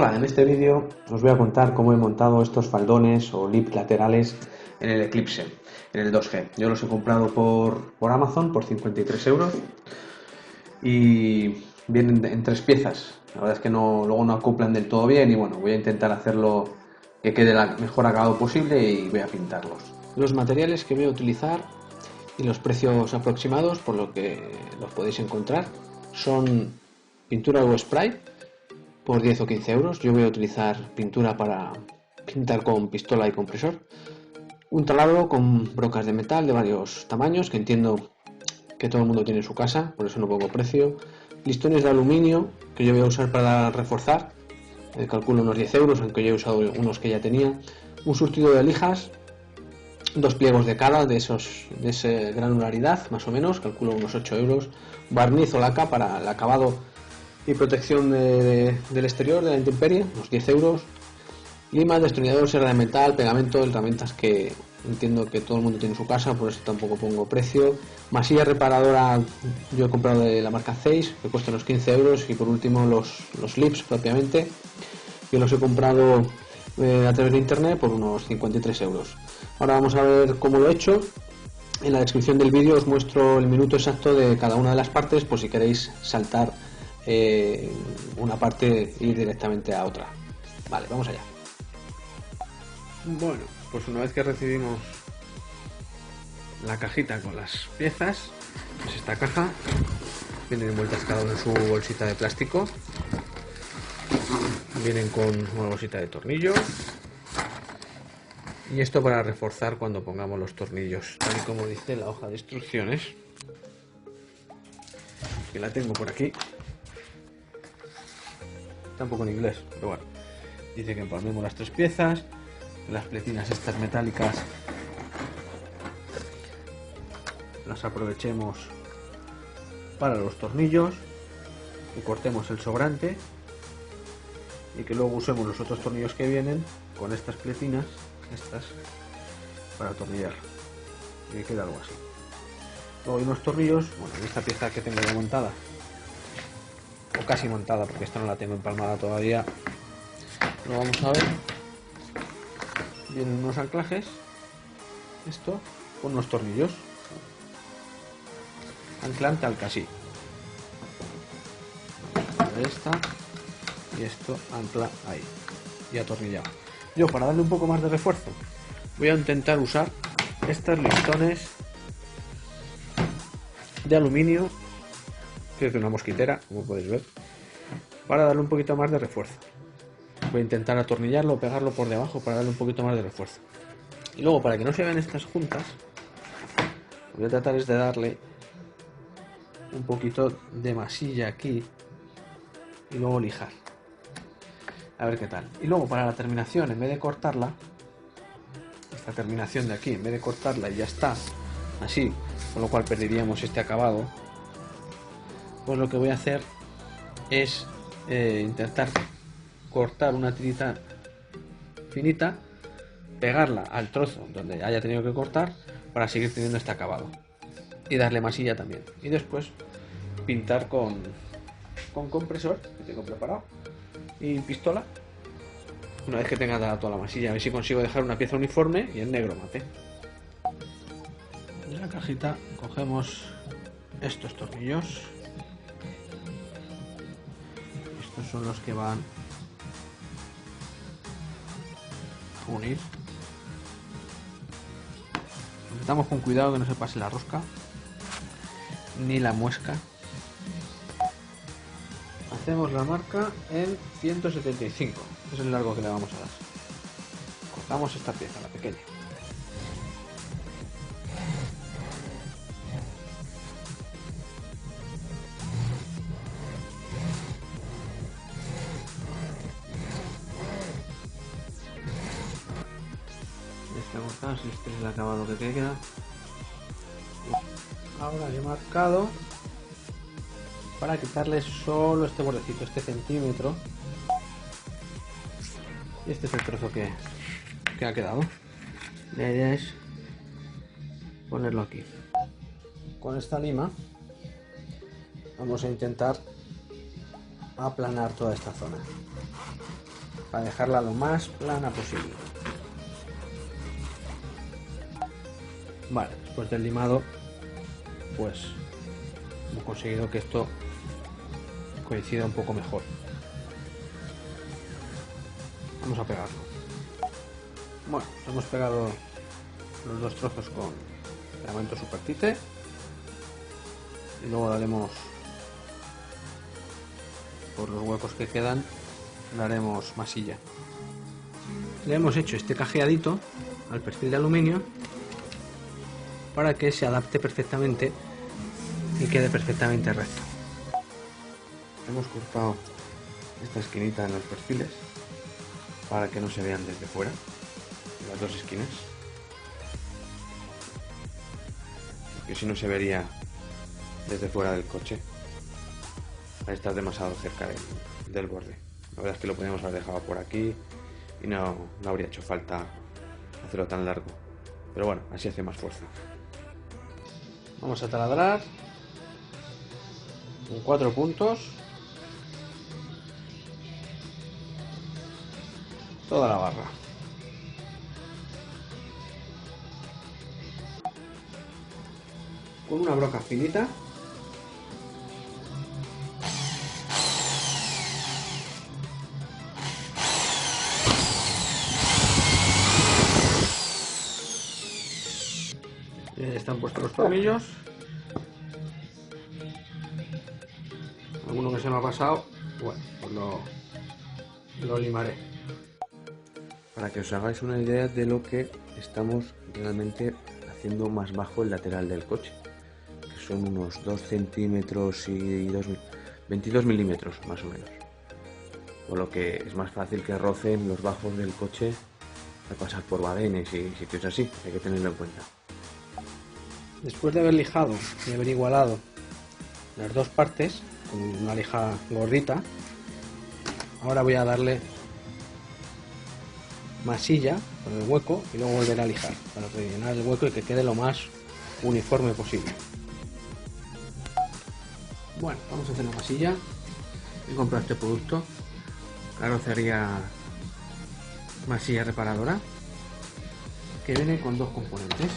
Hola, en este vídeo os voy a contar cómo he montado estos faldones o lip laterales en el Eclipse, en el 2G. Yo los he comprado por Amazon por 53 euros y vienen en 3 piezas. La verdad es que luego no acoplan del todo bien y bueno, voy a intentar hacerlo que quede el mejor acabado posible y voy a pintarlos. Los materiales que voy a utilizar y los precios aproximados, por lo que los podéis encontrar, son pintura o spray por 10 o 15 euros. Yo voy a utilizar pintura para pintar con pistola y compresor. Un taladro con brocas de metal de varios tamaños, que entiendo que todo el mundo tiene en su casa, por eso no pongo precio. Listones de aluminio que yo voy a usar para reforzar, calculo unos 10 euros, aunque yo he usado unos que ya tenía. Un surtido de lijas, 2 pliegos de cada de esa granularidad, más o menos, calculo unos 8 euros. Barniz o laca para el acabado y protección del exterior, de la intemperie, unos 10 euros. Lima, destornillador, serra de metal, pegamento, herramientas que entiendo que todo el mundo tiene en su casa, por eso tampoco pongo precio. Masilla reparadora, yo he comprado de la marca Zeiss, que cuesta unos 15 euros. Y por último los lips propiamente, que los he comprado a través de internet por unos 53 euros. Ahora vamos a ver cómo lo he hecho. En la descripción del vídeo os muestro el minuto exacto de cada una de las partes, por si queréis saltar una parte e ir directamente a otra. Vale, vamos allá. Bueno, pues una vez que recibimos la cajita con las piezas, pues esta caja vienen envueltas cada una en su bolsita de plástico. Vienen con una bolsita de tornillos y esto para reforzar cuando pongamos los tornillos, tal y como dice la hoja de instrucciones, que la tengo por aquí. Tampoco en inglés, pero bueno, dice que empalmemos las 3 piezas, las pletinas estas metálicas las aprovechemos para los tornillos, y cortemos el sobrante y que luego usemos los otros tornillos que vienen con estas pletinas, estas, para atornillar, y que queda algo así. Luego hay unos tornillos, bueno, en esta pieza que tengo ya montada, o casi montada, porque esta no la tengo empalmada todavía, lo vamos a ver. Vienen unos anclajes, esto, con unos tornillos, anclan tal que así, esta y esto ancla ahí y atornillado. Yo, para darle un poco más de refuerzo, voy a intentar usar estos listones de aluminio, que es de una mosquitera, como podéis ver, para darle un poquito más de refuerzo. Voy a intentar atornillarlo, pegarlo por debajo para darle un poquito más de refuerzo. Y luego, para que no se vean estas juntas, lo que voy a tratar es de darle un poquito de masilla aquí y luego lijar, a ver qué tal. Y luego, para la terminación, en vez de cortarla, esta terminación de aquí, en vez de cortarla y ya está así, con lo cual perderíamos este acabado, pues lo que voy a hacer es intentar cortar una tirita finita, pegarla al trozo donde haya tenido que cortar para seguir teniendo este acabado, y darle masilla también, y después pintar con compresor que tengo preparado y pistola. Una vez que tenga dada toda la masilla, a ver si consigo dejar una pieza uniforme y en negro mate. De la cajita cogemos estos tornillos, estos son los que van a unir. Estamos con cuidado que no se pase la rosca ni la muesca. Hacemos la marca en 175, es el largo que le vamos a dar. Cortamos esta pieza, la pequeña. Este cortado, este es el acabado que queda. Ahora he marcado para quitarle solo este bordecito, este centímetro, y este es el trozo que ha quedado. La idea es ponerlo aquí. Con esta lima vamos a intentar aplanar toda esta zona. para dejarla lo más plana posible. Vale, después del limado, pues hemos conseguido que esto coincida un poco mejor. Vamos a pegarlo. Bueno, hemos pegado los dos trozos con pegamento supertite y luego daremos por los huecos que quedan, daremos masilla. Le hemos hecho este cajeadito al perfil de aluminio para que se adapte perfectamente y quede perfectamente recto. Hemos cortado esta esquinita en los perfiles para que no se vean desde fuera, las dos esquinas, porque si no se vería desde fuera del coche al estar demasiado cerca del borde. La verdad es que lo podríamos haber dejado por aquí y no habría hecho falta hacerlo tan largo, pero bueno, así hace más fuerza. Vamos a taladrar con 4 puntos toda la barra. Con una broca finita están puestos los tornillos. Alguno que se me ha pasado, bueno, pues lo limaré. Para que os hagáis una idea de lo que estamos realmente haciendo más bajo el lateral del coche, que son unos 2 centímetros y 22 milímetros más o menos, por lo que es más fácil que rocen los bajos del coche al pasar por badenes y sitios así, hay que tenerlo en cuenta. Después de haber lijado y haber igualado las dos partes con una lija gordita, ahora voy a darle masilla por el hueco y luego volver a lijar para rellenar el hueco y que quede lo más uniforme posible. Bueno, vamos a hacer la masilla. He comprado este producto, carrocería masilla reparadora, que viene con dos componentes.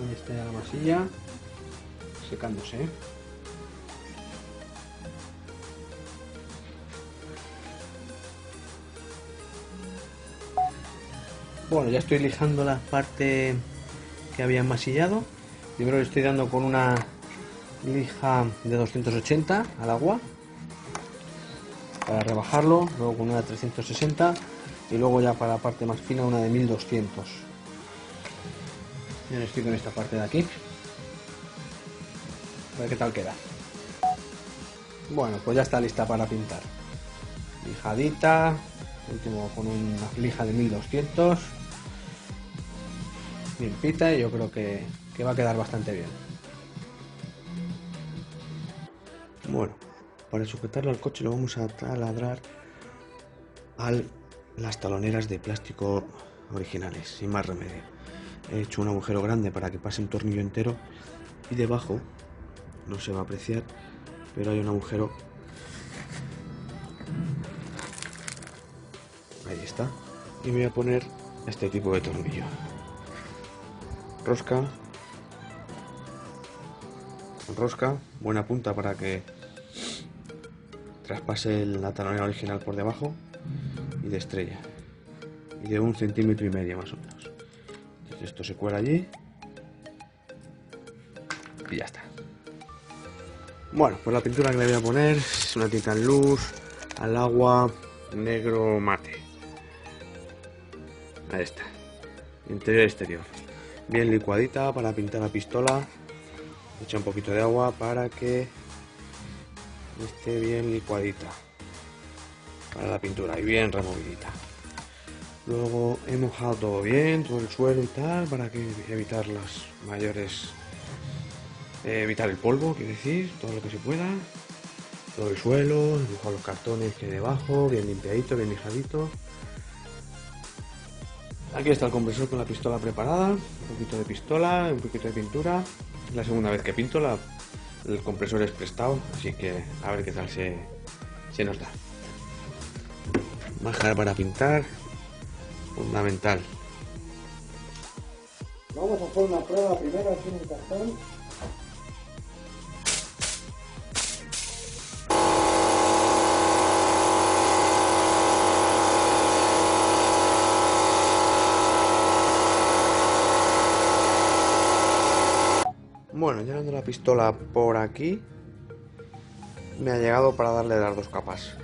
Ahí está ya la masilla secándose. Bueno, ya estoy lijando la parte que había enmasillado. Primero le estoy dando con una lija de 280 al agua para rebajarlo, luego con una de 360 y luego ya para la parte más fina una de 1200. Ya estoy con esta parte de aquí. A ver qué tal queda. Bueno, pues ya está lista para pintar. Lijadita, último con una lija de 1200. Limpita y yo creo que va a quedar bastante bien. Bueno, para sujetarlo al coche lo vamos a taladrar a las taloneras de plástico originales, sin más remedio. He hecho un agujero grande para que pase un tornillo entero y debajo, no se va a apreciar, pero hay un agujero. Ahí está. Y voy a poner este tipo de tornillo. Rosca, buena punta para que traspase la talonera original por debajo y de estrella. Y de 1,5 centímetros más o menos. Entonces esto se cuela allí y ya está. Bueno, pues la pintura que le voy a poner es una tinta en luz, al agua, negro mate. Ahí está, interior y exterior. bien licuadita para pintar la pistola. Echa un poquito de agua para que esté bien licuadita para la pintura y bien removidita. Luego he mojado todo bien, todo el suelo y tal, para que evitar las mayores, evitar el polvo, quiero decir, todo lo que se pueda, todo el suelo, he mojado los cartones que hay debajo, bien limpiadito, bien lijadito. Aquí está el compresor con la pistola preparada, un poquito de pistola, un poquito de pintura. Es la segunda vez que pinto, el compresor es prestado, así que a ver qué tal se nos da. Máscara para pintar, fundamental. Vamos a hacer una prueba primero aquí en el cartón. Bueno, llenando la pistola por aquí, me ha llegado para darle las dos capas.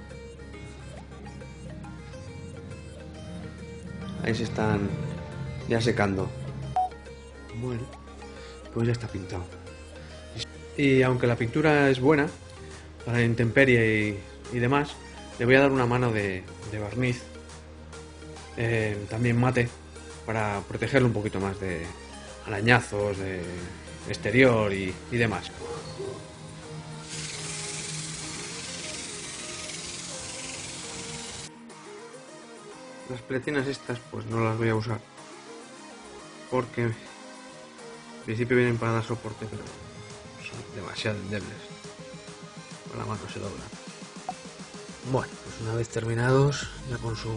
Ahí se están ya secando. Bueno, pues ya está pintado. Y aunque la pintura es buena para intemperie y demás, le voy a dar una mano de barniz, también mate, para protegerlo un poquito más de arañazos, de exterior y demás. Las pletinas estas pues no las voy a usar porque en principio vienen para dar soporte, pero son demasiado endebles, con la mano se doblan. Bueno, pues una vez terminados ya con su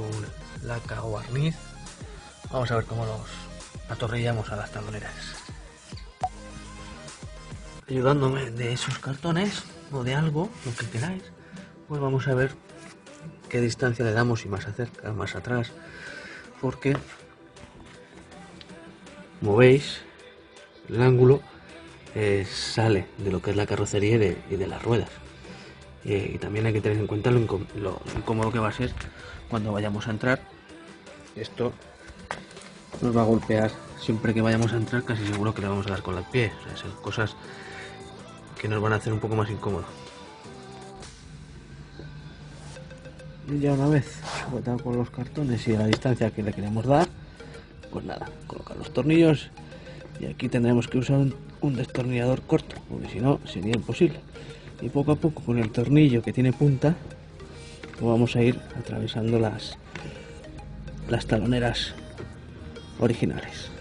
laca o barniz, vamos a ver cómo los atornillamos a las taloneras. Ayudándome de esos cartones o de algo, lo que queráis, pues vamos a ver qué distancia le damos, y más cerca, más atrás, porque como veis el ángulo sale de lo que es la carrocería y de las ruedas, y también hay que tener en cuenta lo incómodo que va a ser cuando vayamos a entrar. Esto nos va a golpear siempre que vayamos a entrar, casi seguro que le vamos a dar con el pie, o sea, son cosas que nos van a hacer un poco más incómodo. Y ya una vez sujetado con los cartones y a la distancia que le queremos dar, pues nada, colocar los tornillos, y aquí tendremos que usar un destornillador corto, porque si no sería imposible. Y poco a poco, con el tornillo que tiene punta, pues vamos a ir atravesando las taloneras originales.